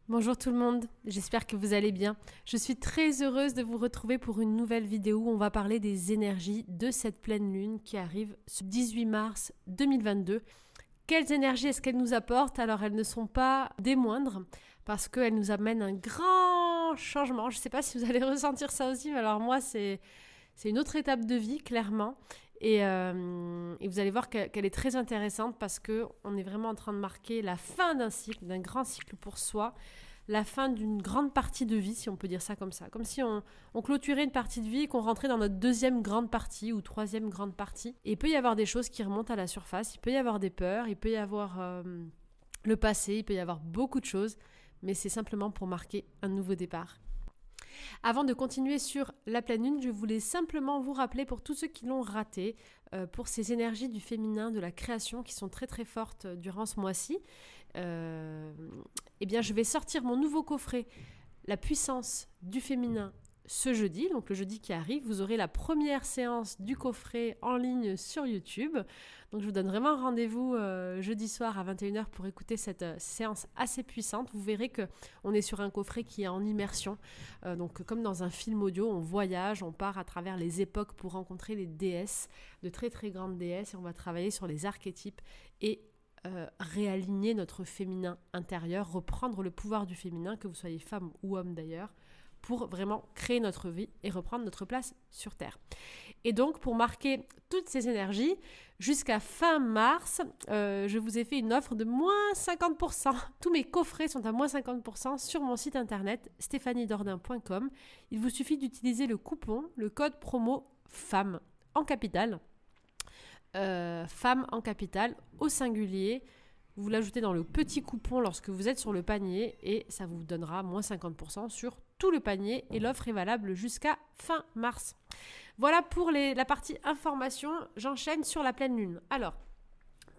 Bonjour tout le monde, j'espère que vous allez bien. Je suis très heureuse de vous retrouver pour une nouvelle vidéo où on va parler des énergies de cette pleine lune qui arrive ce 18 mars 2022. Quelles énergies est-ce qu'elles nous apportent? Alors elles ne sont pas des moindres parce qu'elles nous amènent un grand changement. Je ne sais pas si vous allez ressentir ça aussi, mais alors moi c'est une autre étape de vie clairement. Et vous allez voir qu'elle est très intéressante parce qu'on est vraiment en train de marquer la fin d'un cycle, d'un grand cycle pour soi, la fin d'une grande partie de vie, si on peut dire ça. Comme si on clôturait une partie de vie et qu'on rentrait dans notre deuxième grande partie ou troisième grande partie. Et il peut y avoir des choses qui remontent à la surface, il peut y avoir des peurs, il peut y avoir le passé, il peut y avoir beaucoup de choses, mais c'est simplement pour marquer un nouveau départ. Avant de continuer sur la pleine lune, je voulais simplement vous rappeler pour tous ceux qui l'ont raté, pour ces énergies du féminin, de la création qui sont très très fortes durant ce mois-ci, eh bien je vais sortir mon nouveau coffret, La puissance du féminin, ce jeudi, donc le jeudi qui arrive. Vous aurez la première séance du coffret en ligne sur YouTube. Donc je vous donne vraiment rendez-vous jeudi soir à 21h pour écouter cette séance assez puissante. Vous verrez qu'on est sur un coffret qui est en immersion. Donc comme dans un film audio, on voyage, on part à travers les époques pour rencontrer les déesses, de très très grandes déesses, et on va travailler sur les archétypes et réaligner notre féminin intérieur, reprendre le pouvoir du féminin, que vous soyez femme ou homme d'ailleurs, pour vraiment créer notre vie et reprendre notre place sur Terre. Et donc, pour marquer toutes ces énergies, jusqu'à fin mars, je vous ai fait une offre de moins 50%. Tous mes coffrets sont à moins 50% sur mon site internet stéphaniedordin.com. Il vous suffit d'utiliser le coupon, le code promo FEMME en capital. Femme en capital au singulier. Vous l'ajoutez dans le petit coupon lorsque vous êtes sur le panier et ça vous donnera moins 50% sur tout le panier et l'offre est valable jusqu'à fin mars. Voilà pour la partie information. J'enchaîne sur la pleine lune. Alors,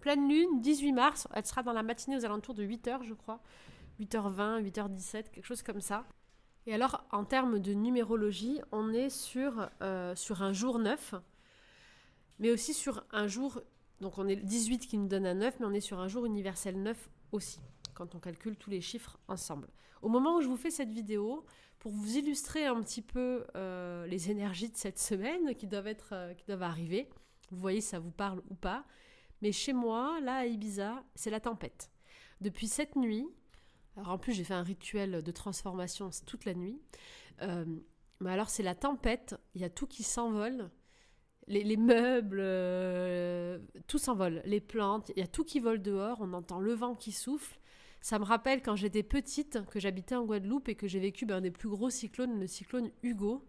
pleine lune, 18 mars, elle sera dans la matinée aux alentours de 8h je crois. 8h20, 8h17, quelque chose comme ça. Et alors, en termes de numérologie, on est sur un jour 9, mais aussi sur un jour, donc on est 18 qui nous donne un 9, mais on est sur un jour universel 9 aussi, quand on calcule tous les chiffres ensemble. Au moment où je vous fais cette vidéo, pour vous illustrer un petit peu les énergies de cette semaine qui doivent arriver, vous voyez si ça vous parle ou pas, mais chez moi, là à Ibiza, c'est la tempête. Depuis cette nuit, alors en plus j'ai fait un rituel de transformation toute la nuit, mais alors c'est la tempête, il y a tout qui s'envole. Les meubles, tout s'envole, les plantes, il y a tout qui vole dehors, on entend le vent qui souffle. Ça me rappelle quand j'étais petite, que j'habitais en Guadeloupe et que j'ai vécu un des plus gros cyclones, le cyclone Hugo.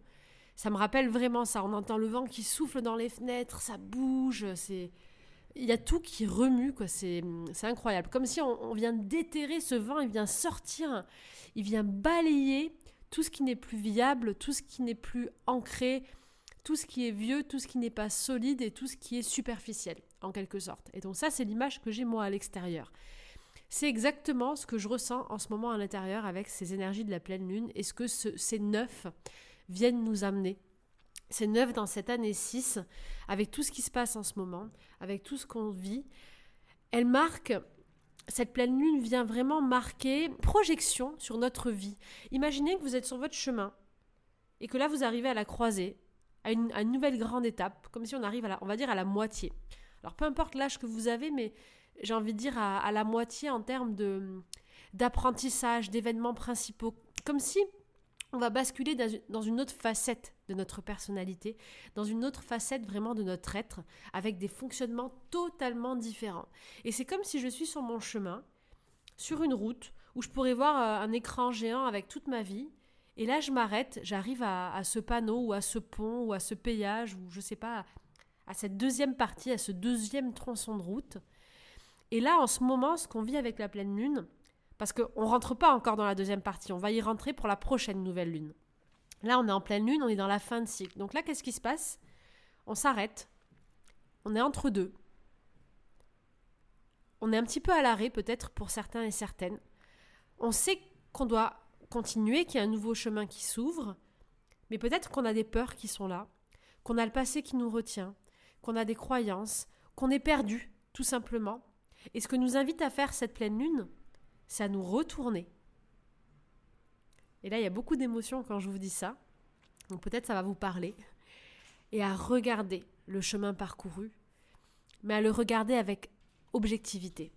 Ça me rappelle vraiment ça, on entend le vent qui souffle dans les fenêtres, ça bouge, il y a tout qui remue, quoi. C'est incroyable. Comme si on vient déterrer ce vent, il vient sortir, il vient balayer tout ce qui n'est plus viable, tout ce qui n'est plus ancré, tout ce qui est vieux, tout ce qui n'est pas solide et tout ce qui est superficiel, en quelque sorte. Et donc ça, c'est l'image que j'ai moi à l'extérieur. C'est exactement ce que je ressens en ce moment à l'intérieur avec ces énergies de la pleine lune et ce que ces neufs viennent nous amener. Ces neufs dans cette année 6, avec tout ce qui se passe en ce moment, avec tout ce qu'on vit, elle marque... Cette pleine lune vient vraiment marquer une projection sur notre vie. Imaginez que vous êtes sur votre chemin et que là, vous arrivez à la croisée, à une nouvelle grande étape, comme si on arrive on va dire à la moitié. Alors peu importe l'âge que vous avez, mais j'ai envie de dire à la moitié en termes d'apprentissage, d'événements principaux, comme si on va basculer dans une autre facette de notre personnalité, dans une autre facette vraiment de notre être, avec des fonctionnements totalement différents. Et c'est comme si je suis sur mon chemin, sur une route, où je pourrais voir un écran géant avec toute ma vie. Et là, je m'arrête, j'arrive à ce panneau ou à ce pont ou à ce péage ou je sais pas, à cette deuxième partie, à ce deuxième tronçon de route. Et là, en ce moment, ce qu'on vit avec la pleine lune, parce qu'on ne rentre pas encore dans la deuxième partie, on va y rentrer pour la prochaine nouvelle lune. Là, on est en pleine lune, on est dans la fin de cycle. Donc là, qu'est-ce qui se passe? On s'arrête, on est entre deux. On est un petit peu à l'arrêt peut-être pour certains et certaines. On sait qu'on doit continuer, qu'il y a un nouveau chemin qui s'ouvre, mais peut-être qu'on a des peurs qui sont là, qu'on a le passé qui nous retient, qu'on a des croyances, qu'on est perdu, tout simplement. Et ce que nous invite à faire cette pleine lune, c'est à nous retourner. Et là, il y a beaucoup d'émotions quand je vous dis ça. Donc peut-être ça va vous parler. Et à regarder le chemin parcouru, mais à le regarder avec objectivité.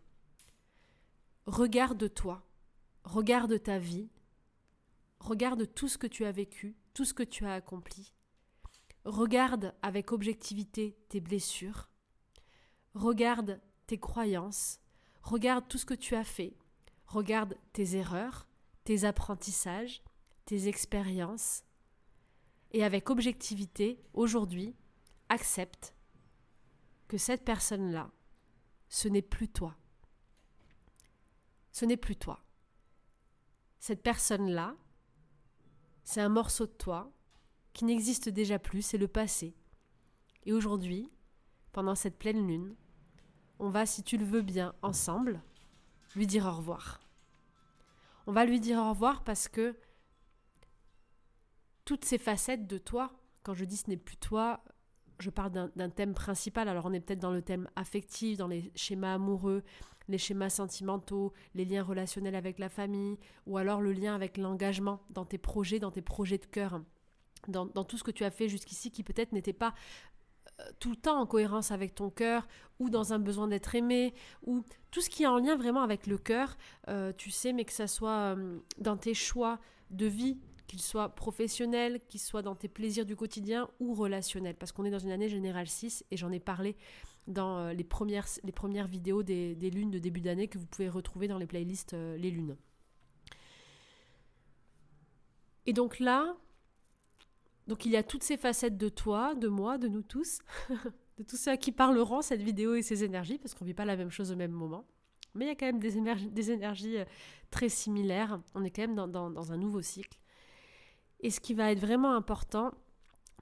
Regarde-toi, regarde ta vie, regarde tout ce que tu as vécu, tout ce que tu as accompli. Regarde avec objectivité tes blessures, regarde tes croyances, regarde tout ce que tu as fait, regarde tes erreurs, tes apprentissages, tes expériences. Et avec objectivité, aujourd'hui, accepte que cette personne-là, ce n'est plus toi. Ce n'est plus toi. Cette personne-là, c'est un morceau de toi qui n'existe déjà plus, c'est le passé. Et aujourd'hui, pendant cette pleine lune, on va, si tu le veux bien, ensemble, lui dire au revoir. On va lui dire au revoir parce que toutes ces facettes de toi, quand je dis ce n'est plus toi, je parle d'un thème principal. Alors on est peut-être dans le thème affectif, dans les schémas amoureux, les schémas sentimentaux, les liens relationnels avec la famille, ou alors le lien avec l'engagement dans tes projets de cœur, dans tout ce que tu as fait jusqu'ici qui peut-être n'était pas tout le temps en cohérence avec ton cœur, ou dans un besoin d'être aimé, ou tout ce qui est en lien vraiment avec le cœur, tu sais, mais que ça soit dans tes choix de vie, qu'ils soient professionnels, qu'ils soient dans tes plaisirs du quotidien ou relationnels, parce qu'on est dans une année générale 6, et j'en ai parlé dans les premières vidéos des lunes de début d'année que vous pouvez retrouver dans les playlists Les Lunes. Et donc là, il y a toutes ces facettes de toi, de moi, de nous tous, de tous ceux à qui parleront cette vidéo et ces énergies, parce qu'on ne vit pas la même chose au même moment. Mais il y a quand même des énergies très similaires. On est quand même dans un nouveau cycle. Et ce qui va être vraiment important,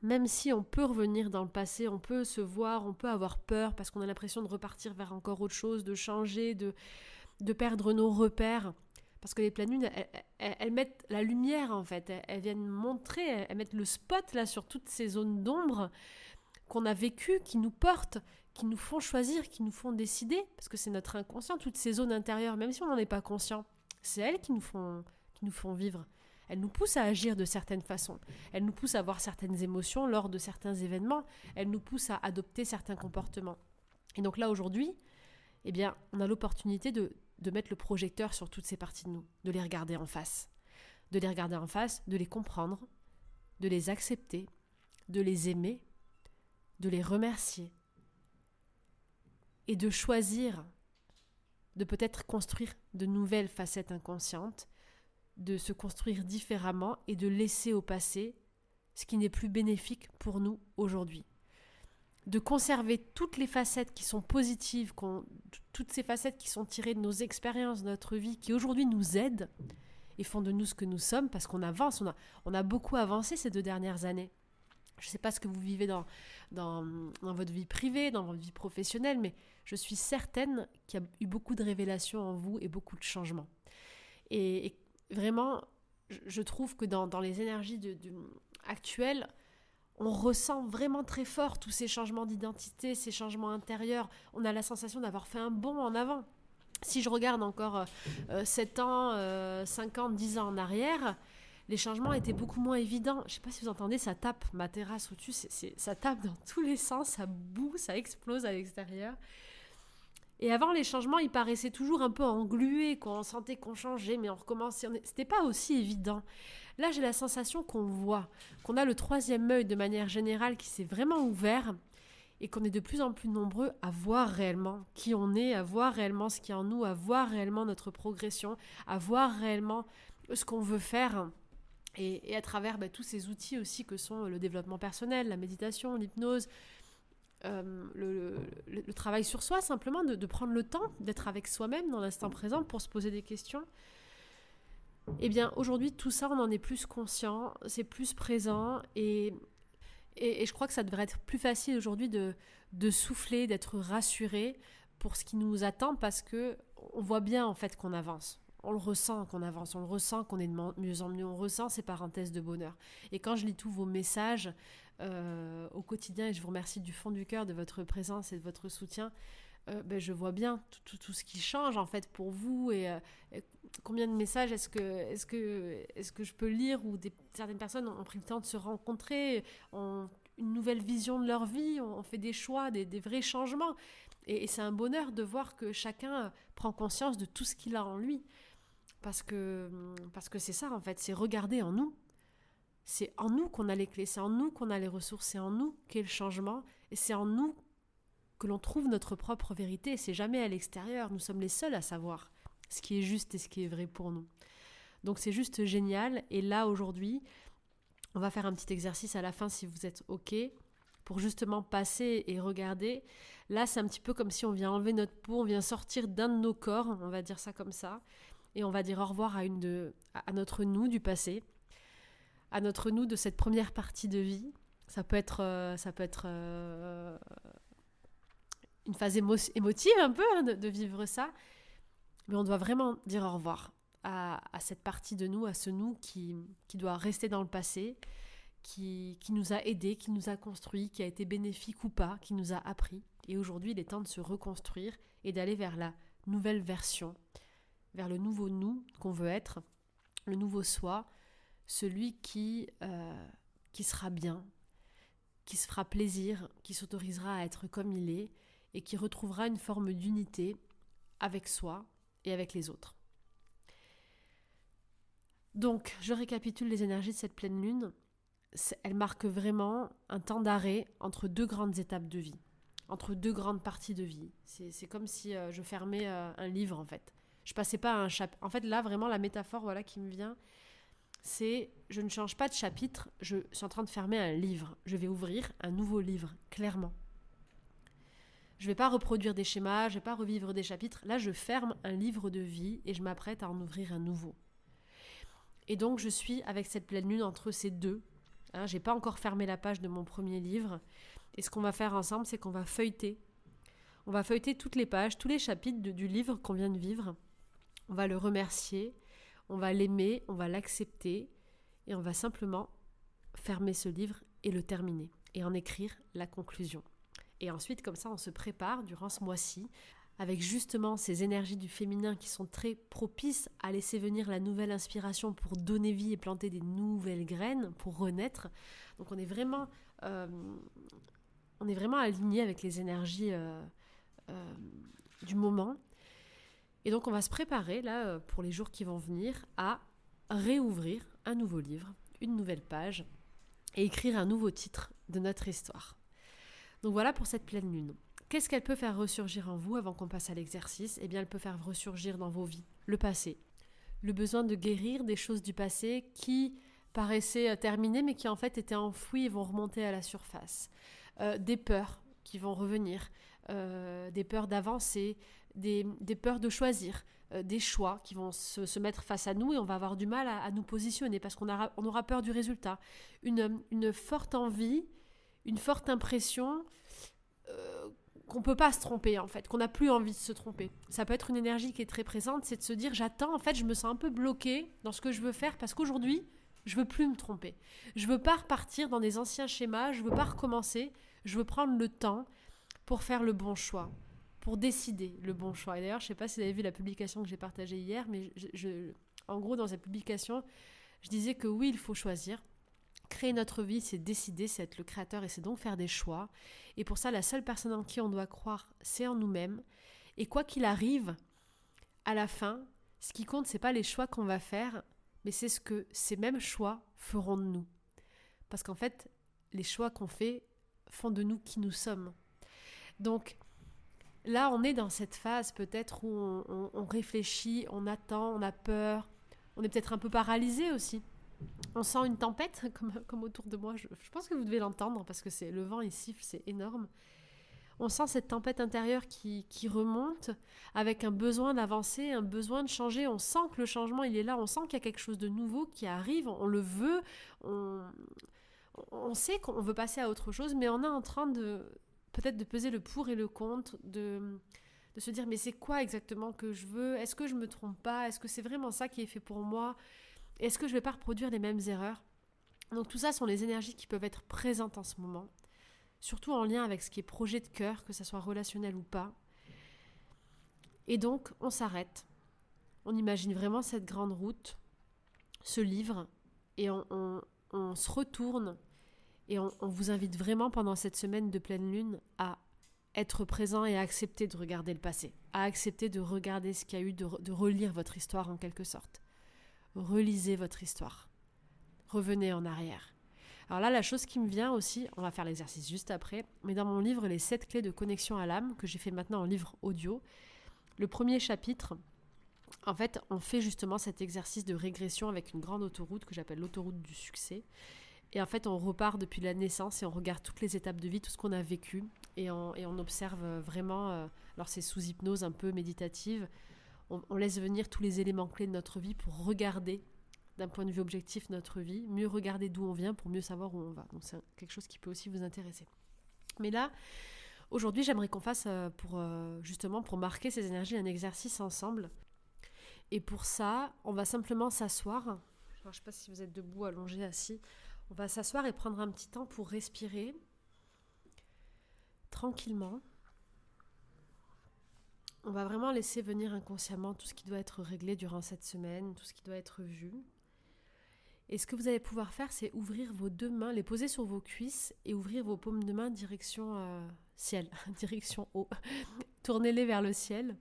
même si on peut revenir dans le passé, on peut se voir, on peut avoir peur parce qu'on a l'impression de repartir vers encore autre chose, de changer, de perdre nos repères. Parce que les pleines lunes, elles mettent la lumière en fait, elles viennent montrer, elles mettent le spot là sur toutes ces zones d'ombre qu'on a vécues, qui nous portent, qui nous font choisir, qui nous font décider, parce que c'est notre inconscient, toutes ces zones intérieures, même si on n'en est pas conscient, c'est elles qui nous font vivre. Elles nous poussent à agir de certaines façons. Elles nous poussent à avoir certaines émotions lors de certains événements. Elles nous poussent à adopter certains comportements. Et donc là, aujourd'hui, eh bien, on a l'opportunité de mettre le projecteur sur toutes ces parties de nous, de les regarder en face. De les regarder en face, de les comprendre, de les accepter, de les aimer, de les remercier et de choisir de peut-être construire de nouvelles facettes inconscientes, de se construire différemment et de laisser au passé ce qui n'est plus bénéfique pour nous aujourd'hui. De conserver toutes les facettes qui sont positives, toutes ces facettes qui sont tirées de nos expériences, de notre vie, qui aujourd'hui nous aident et font de nous ce que nous sommes, parce qu'on avance, on a beaucoup avancé ces 2 dernières années. Je ne sais pas ce que vous vivez dans votre vie privée, dans votre vie professionnelle, mais je suis certaine qu'il y a eu beaucoup de révélations en vous et beaucoup de changements. Et vraiment, je trouve que dans les énergies actuelles, on ressent vraiment très fort tous ces changements d'identité, ces changements intérieurs. On a la sensation d'avoir fait un bond en avant. Si je regarde encore 7 ans, 5 ans, 10 ans en arrière, les changements étaient beaucoup moins évidents. Je ne sais pas si vous entendez, ça tape. Ma terrasse au-dessus, ça tape dans tous les sens, ça boue, ça explose à l'extérieur. Et avant, les changements, ils paraissaient toujours un peu englués, qu'on sentait qu'on changeait, mais on recommençait. C'était pas aussi évident. Là, j'ai la sensation qu'on voit, qu'on a le 3e œil de manière générale qui s'est vraiment ouvert et qu'on est de plus en plus nombreux à voir réellement qui on est, à voir réellement ce qu'il y a en nous, à voir réellement notre progression, à voir réellement ce qu'on veut faire. Et à travers tous ces outils aussi que sont le développement personnel, la méditation, l'hypnose, le travail sur soi, simplement de prendre le temps d'être avec soi-même dans l'instant présent pour se poser des questions. Eh bien, aujourd'hui, tout ça, on en est plus conscient, c'est plus présent et je crois que ça devrait être plus facile aujourd'hui de souffler, d'être rassuré pour ce qui nous attend parce qu'on voit bien en fait qu'on avance. On le ressent qu'on avance, on le ressent qu'on est de mieux en mieux, on ressent ces parenthèses de bonheur. Et quand je lis tous vos messages au quotidien, et je vous remercie du fond du cœur de votre présence et de votre soutien, je vois bien tout ce qui change en fait pour vous et combien de messages est-ce que je peux lire où certaines personnes ont pris le temps de se rencontrer, ont une nouvelle vision de leur vie, ont fait des choix, des vrais changements. Et c'est un bonheur de voir que chacun prend conscience de tout ce qu'il a en lui. Parce que c'est ça en fait, c'est regarder en nous. C'est en nous qu'on a les clés, c'est en nous qu'on a les ressources, c'est en nous qu'est le changement et c'est en nous que l'on trouve notre propre vérité. C'est jamais à l'extérieur, nous sommes les seuls à savoir ce qui est juste et ce qui est vrai pour nous. Donc c'est juste génial. Et là aujourd'hui, on va faire un petit exercice à la fin si vous êtes OK pour justement passer et regarder. Là c'est un petit peu comme si on vient enlever notre peau, on vient sortir d'un de nos corps, on va dire ça comme ça, et on va dire au revoir à notre nous du passé, à notre nous de cette première partie de vie. Ça peut être une phase émotive un peu de vivre ça, mais on doit vraiment dire au revoir à cette partie de nous, à ce nous qui doit rester dans le passé, qui nous a aidés, qui nous a construits, qui a été bénéfique ou pas, qui nous a appris. Et aujourd'hui, il est temps de se reconstruire et d'aller vers la nouvelle version, vers le nouveau nous qu'on veut être, le nouveau soi, celui qui sera bien, qui se fera plaisir, qui s'autorisera à être comme il est et qui retrouvera une forme d'unité avec soi et avec les autres. Donc, je récapitule les énergies de cette pleine lune. Elle marque vraiment un temps d'arrêt entre deux grandes étapes de vie, entre deux grandes parties de vie. C'est comme si je fermais un livre en fait. Je passais pas à un chapitre. En fait, là, vraiment, la métaphore qui me vient, c'est je ne change pas de chapitre, je suis en train de fermer un livre. Je vais ouvrir un nouveau livre, clairement. Je ne vais pas reproduire des schémas, je ne vais pas revivre des chapitres. Là, je ferme un livre de vie et je m'apprête à en ouvrir un nouveau. Et donc, je suis avec cette pleine lune entre ces deux. Je n'ai pas encore fermé la page de mon premier livre. Et ce qu'on va faire ensemble, c'est qu'on va feuilleter. On va feuilleter toutes les pages, tous les chapitres du livre qu'on vient de vivre. On va le remercier, on va l'aimer, on va l'accepter et on va simplement fermer ce livre et le terminer et en écrire la conclusion. Et ensuite, comme ça, on se prépare durant ce mois-ci avec justement ces énergies du féminin qui sont très propices à laisser venir la nouvelle inspiration pour donner vie et planter des nouvelles graines, pour renaître. Donc on est vraiment aligné avec les énergies du moment. Et donc on va se préparer là pour les jours qui vont venir à réouvrir un nouveau livre, une nouvelle page et écrire un nouveau titre de notre histoire. Donc voilà pour cette pleine lune. Qu'est-ce qu'elle peut faire ressurgir en vous avant qu'on passe à l'exercice ? Eh bien elle peut faire ressurgir dans vos vies le passé, le besoin de guérir des choses du passé qui paraissaient terminées mais qui en fait étaient enfouies et vont remonter à la surface. Des peurs qui vont revenir, des peurs d'avancer, des peurs de choisir, des choix qui vont se mettre face à nous et on va avoir du mal à nous positionner parce qu'on aura peur du résultat. Une forte envie, une forte impression qu'on ne peut pas se tromper en fait, qu'on n'a plus envie de se tromper. Ça peut être une énergie qui est très présente, c'est de se dire j'attends, en fait je me sens un peu bloquée dans ce que je veux faire parce qu'aujourd'hui je veux plus me tromper. Je veux pas repartir dans des anciens schémas, je veux pas recommencer, je veux prendre le temps pour faire le bon choix, pour décider le bon choix. Et d'ailleurs, je sais pas si vous avez vu la publication que j'ai partagée hier, mais en gros, dans cette publication, je disais que oui, il faut choisir. Créer notre vie, c'est décider, c'est être le créateur et c'est donc faire des choix. Et pour ça, la seule personne en qui on doit croire, c'est en nous-mêmes. Et quoi qu'il arrive, à la fin, ce qui compte, c'est pas les choix qu'on va faire, mais c'est ce que ces mêmes choix feront de nous. Parce qu'en fait, les choix qu'on fait font de nous qui nous sommes. Donc, là, on est dans cette phase peut-être où on réfléchit, on attend, on a peur, on est peut-être un peu paralysé aussi. On sent une tempête comme autour de moi. Je pense que vous devez l'entendre parce que le vent il siffle, c'est énorme. On sent cette tempête intérieure qui remonte avec un besoin d'avancer, un besoin de changer. On sent que le changement il est là, on sent qu'il y a quelque chose de nouveau qui arrive, on le veut, on sait qu'on veut passer à autre chose, mais on est en train de peut-être de peser le pour et le contre, de se dire mais c'est quoi exactement que je veux ? Est-ce que je me trompe pas ? Est-ce que c'est vraiment ça qui est fait pour moi ? Est-ce que je vais pas reproduire les mêmes erreurs ? Donc tout ça sont les énergies qui peuvent être présentes en ce moment, surtout en lien avec ce qui est projet de cœur, que ça soit relationnel ou pas. Et donc, on s'arrête. On imagine vraiment cette grande route, ce livre, et on se retourne. Et on vous invite vraiment pendant cette semaine de pleine lune à être présent et à accepter de regarder le passé, à accepter de regarder ce qu'il y a eu, de relire votre histoire en quelque sorte. Relisez votre histoire. Revenez en arrière. Alors là, la chose qui me vient aussi, on va faire l'exercice juste après, mais dans mon livre, les 7 clés de connexion à l'âme, que j'ai fait maintenant en livre audio, le premier chapitre, en fait, on fait justement cet exercice de régression avec une grande autoroute que j'appelle l'autoroute du succès. Et en fait, on repart depuis la naissance et on regarde toutes les étapes de vie, tout ce qu'on a vécu. Et on observe vraiment, alors c'est sous hypnose un peu méditative, on laisse venir tous les éléments clés de notre vie pour regarder, d'un point de vue objectif, notre vie, mieux regarder d'où on vient pour mieux savoir où on va. Donc c'est quelque chose qui peut aussi vous intéresser. Mais là, aujourd'hui, j'aimerais qu'on fasse, justement, pour marquer ces énergies, un exercice ensemble. Et pour ça, on va simplement s'asseoir. Alors, je ne sais pas si vous êtes debout, allongé, assis. On va s'asseoir et prendre un petit temps pour respirer tranquillement. On va vraiment laisser venir inconsciemment tout ce qui doit être réglé durant cette semaine, tout ce qui doit être vu. Et ce que vous allez pouvoir faire, c'est ouvrir vos 2 mains, les poser sur vos cuisses et ouvrir vos paumes de main direction ciel, direction haut. Tournez-les vers le ciel.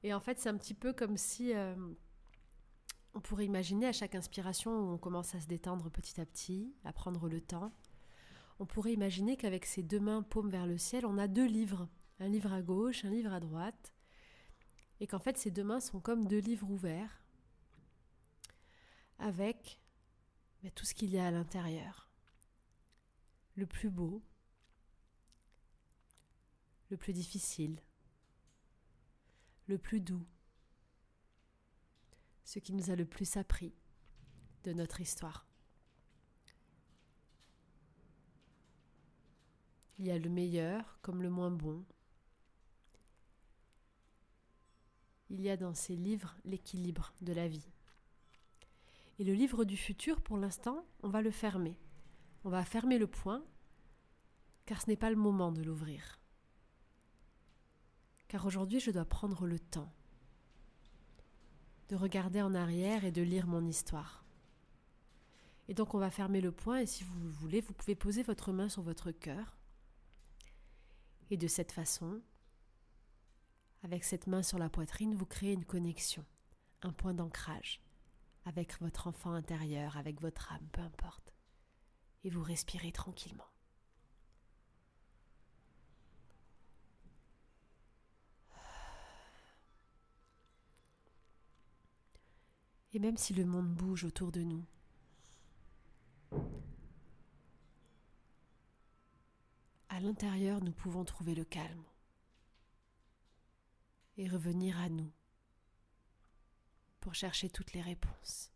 Et en fait, c'est un petit peu comme si... on pourrait imaginer à chaque inspiration où on commence à se détendre petit à petit, à prendre le temps. On pourrait imaginer qu'avec ces 2 mains paumes vers le ciel, on a 2 livres. Un livre à gauche, un livre à droite. Et qu'en fait, ces 2 mains sont comme 2 livres ouverts avec tout ce qu'il y a à l'intérieur. Le plus beau, le plus difficile, le plus doux, ce qui nous a le plus appris de notre histoire. Il y a le meilleur comme le moins bon. Il y a dans ces livres l'équilibre de la vie. Et le livre du futur, pour l'instant, on va le fermer. On va fermer le point, car ce n'est pas le moment de l'ouvrir. Car aujourd'hui, je dois prendre le temps de regarder en arrière et de lire mon histoire. Et donc, on va fermer le point, et si vous le voulez, vous pouvez poser votre main sur votre cœur. Et de cette façon, avec cette main sur la poitrine, vous créez une connexion, un point d'ancrage avec votre enfant intérieur, avec votre âme, peu importe. Et vous respirez tranquillement. Et même si le monde bouge autour de nous, à l'intérieur, nous pouvons trouver le calme et revenir à nous pour chercher toutes les réponses.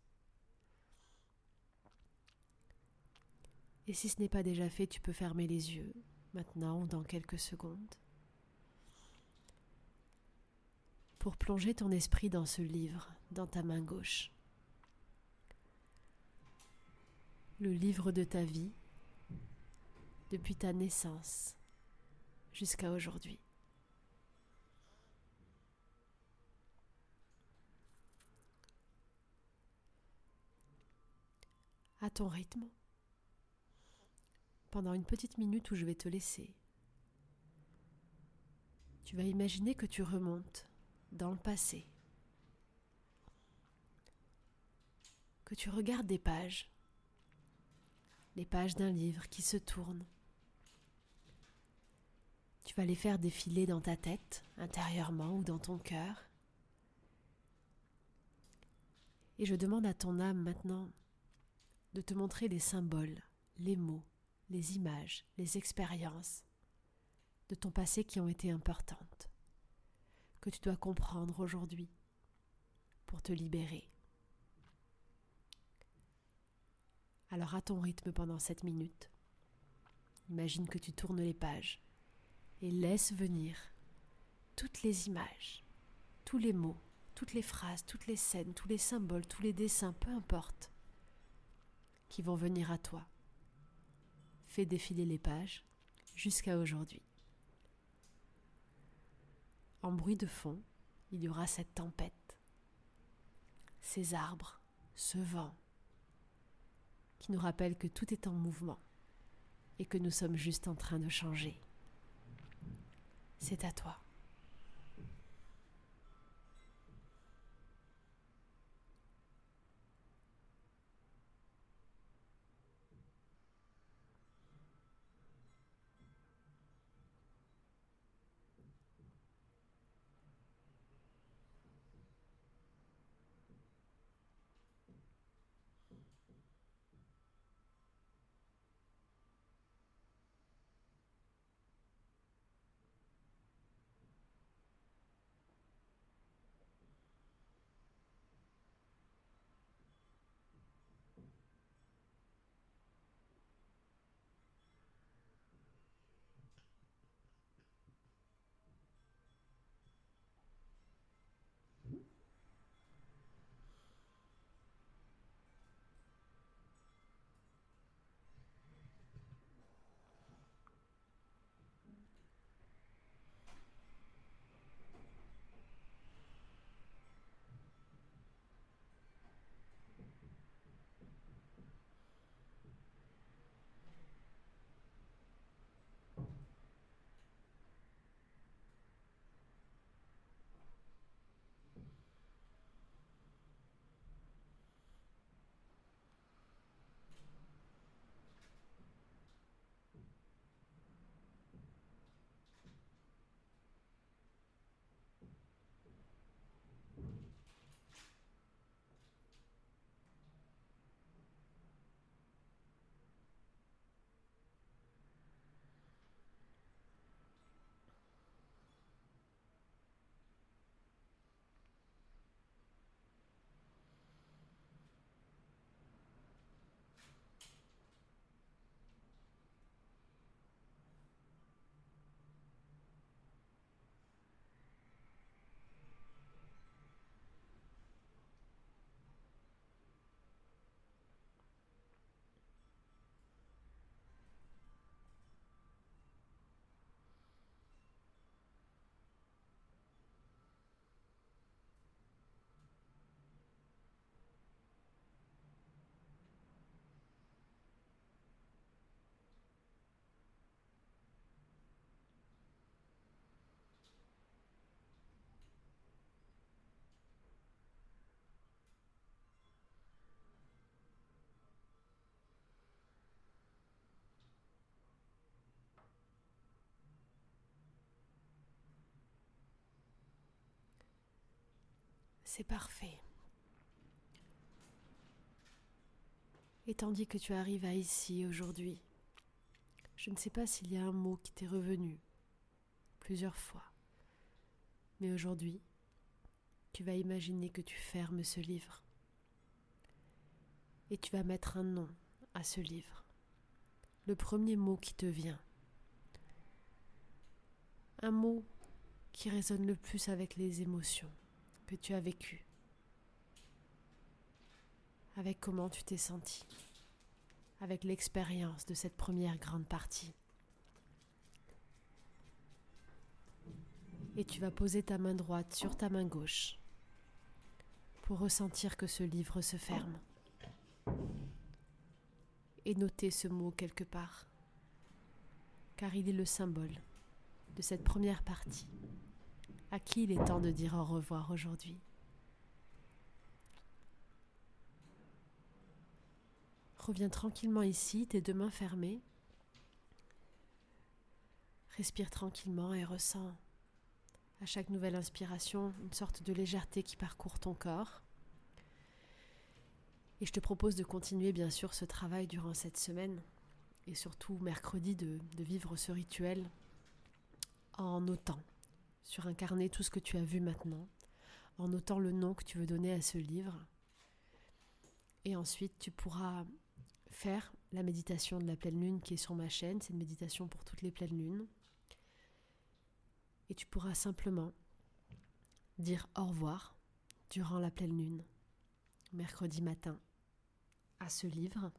Et si ce n'est pas déjà fait, tu peux fermer les yeux, maintenant ou dans quelques secondes, pour plonger ton esprit dans ce livre, dans ta main gauche. Le livre de ta vie, depuis ta naissance jusqu'à aujourd'hui. À ton rythme, pendant une petite minute où je vais te laisser, tu vas imaginer que tu remontes dans le passé, que tu regardes des pages, les pages d'un livre qui se tournent. Tu vas les faire défiler dans ta tête, intérieurement ou dans ton cœur. Et je demande à ton âme maintenant de te montrer les symboles, les mots, les images, les expériences de ton passé qui ont été importantes, que tu dois comprendre aujourd'hui pour te libérer. Alors à ton rythme pendant 7 minutes, imagine que tu tournes les pages et laisse venir toutes les images, tous les mots, toutes les phrases, toutes les scènes, tous les symboles, tous les dessins, peu importe, qui vont venir à toi. Fais défiler les pages jusqu'à aujourd'hui. en bruit de fond, il y aura cette tempête, ces arbres, ce vent, qui nous rappelle que tout est en mouvement et que nous sommes juste en train de changer. C'est à toi. C'est parfait. Et tandis que tu arrives à ici aujourd'hui, je ne sais pas s'il y a un mot qui t'est revenu plusieurs fois, mais aujourd'hui, tu vas imaginer que tu fermes ce livre et tu vas mettre un nom à ce livre. Le premier mot qui te vient. Un mot qui résonne le plus avec les émotions que tu as vécues, avec comment tu t'es senti, avec l'expérience de cette première grande partie. Et tu vas poser ta main droite sur ta main gauche pour ressentir que ce livre se ferme et noter ce mot quelque part, car il est le symbole de cette première partie à qui il est temps de dire au revoir aujourd'hui. Reviens tranquillement ici, tes deux mains fermées. Respire tranquillement et ressens à chaque nouvelle inspiration une sorte de légèreté qui parcourt ton corps. Et je te propose de continuer bien sûr ce travail durant cette semaine et surtout mercredi de vivre ce rituel en notant sur un carnet tout ce que tu as vu maintenant, en notant le nom que tu veux donner à ce livre. Et ensuite tu pourras faire la méditation de la pleine lune qui est sur ma chaîne. C'est une méditation pour toutes les pleines lunes. Et tu pourras simplement dire au revoir durant la pleine lune, mercredi matin, à ce livre,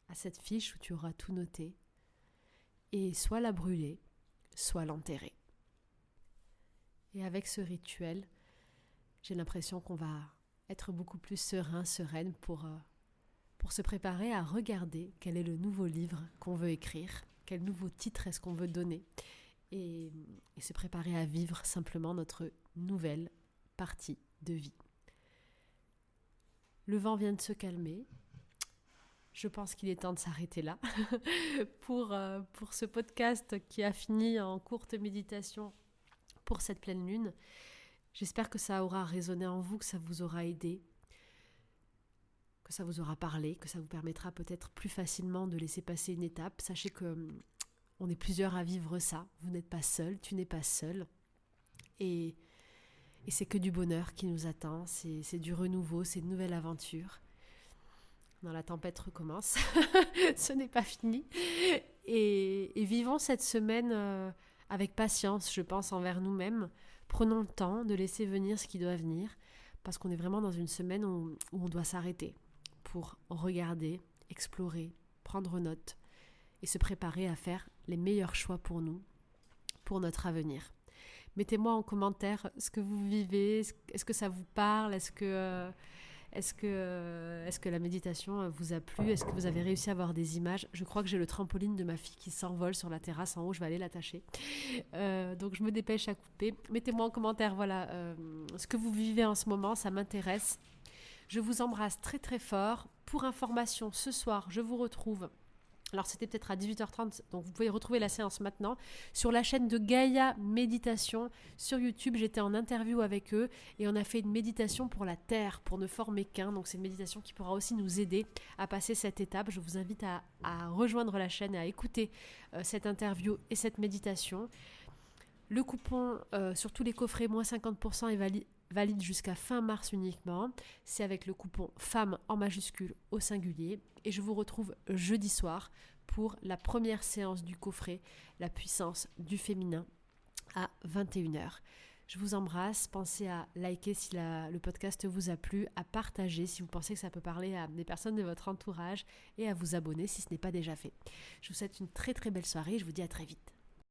à cette fiche où tu auras tout noté, et soit la brûler, soit l'enterrer. Et avec ce rituel, j'ai l'impression qu'on va être beaucoup plus serein, sereine pour se préparer à regarder quel est le nouveau livre qu'on veut écrire, quel nouveau titre est-ce qu'on veut donner et se préparer à vivre simplement notre nouvelle partie de vie. Le vent vient de se calmer. Je pense qu'il est temps de s'arrêter là pour ce podcast qui a fini en courte méditation pour cette pleine lune. J'espère que ça aura résonné en vous, que ça vous aura aidé, que ça vous aura parlé, que ça vous permettra peut-être plus facilement de laisser passer une étape. Sachez qu'on est plusieurs à vivre ça. Vous n'êtes pas seul, tu n'es pas seul. Et c'est que du bonheur qui nous attend, c'est du renouveau, c'est une nouvelle aventure. Non, la tempête recommence, ce n'est pas fini. Et vivons cette semaine avec patience, je pense, envers nous-mêmes. Prenons le temps de laisser venir ce qui doit venir, parce qu'on est vraiment dans une semaine où on doit s'arrêter pour regarder, explorer, prendre note et se préparer à faire les meilleurs choix pour nous, pour notre avenir. Mettez-moi en commentaire ce que vous vivez, est-ce que ça vous parle, est-ce que la méditation vous a plu, est-ce que vous avez réussi à avoir des images. Je crois que j'ai le trampoline de ma fille qui s'envole sur la terrasse en haut, je vais aller l'attacher. Donc je me dépêche à couper. Mettez-moi en commentaire ce que vous vivez en ce moment, ça m'intéresse. Je vous embrasse très très fort. Pour information, ce soir, je vous retrouve. Alors c'était peut-être à 18h30, donc vous pouvez retrouver la séance maintenant sur la chaîne de Gaïa Méditation sur YouTube. J'étais en interview avec eux et on a fait une méditation pour la Terre, pour ne former qu'un. Donc c'est une méditation qui pourra aussi nous aider à passer cette étape. Je vous invite à rejoindre la chaîne et à écouter cette interview et cette méditation. Le coupon sur tous les coffrets, moins 50% est valide jusqu'à fin mars uniquement. C'est avec le coupon FEMME en majuscule au singulier. Et je vous retrouve jeudi soir pour la première séance du coffret, la puissance du féminin, à 21h. Je vous embrasse. Pensez à liker si le podcast vous a plu, à partager si vous pensez que ça peut parler à des personnes de votre entourage et à vous abonner si ce n'est pas déjà fait. Je vous souhaite une très très belle soirée et je vous dis à très vite.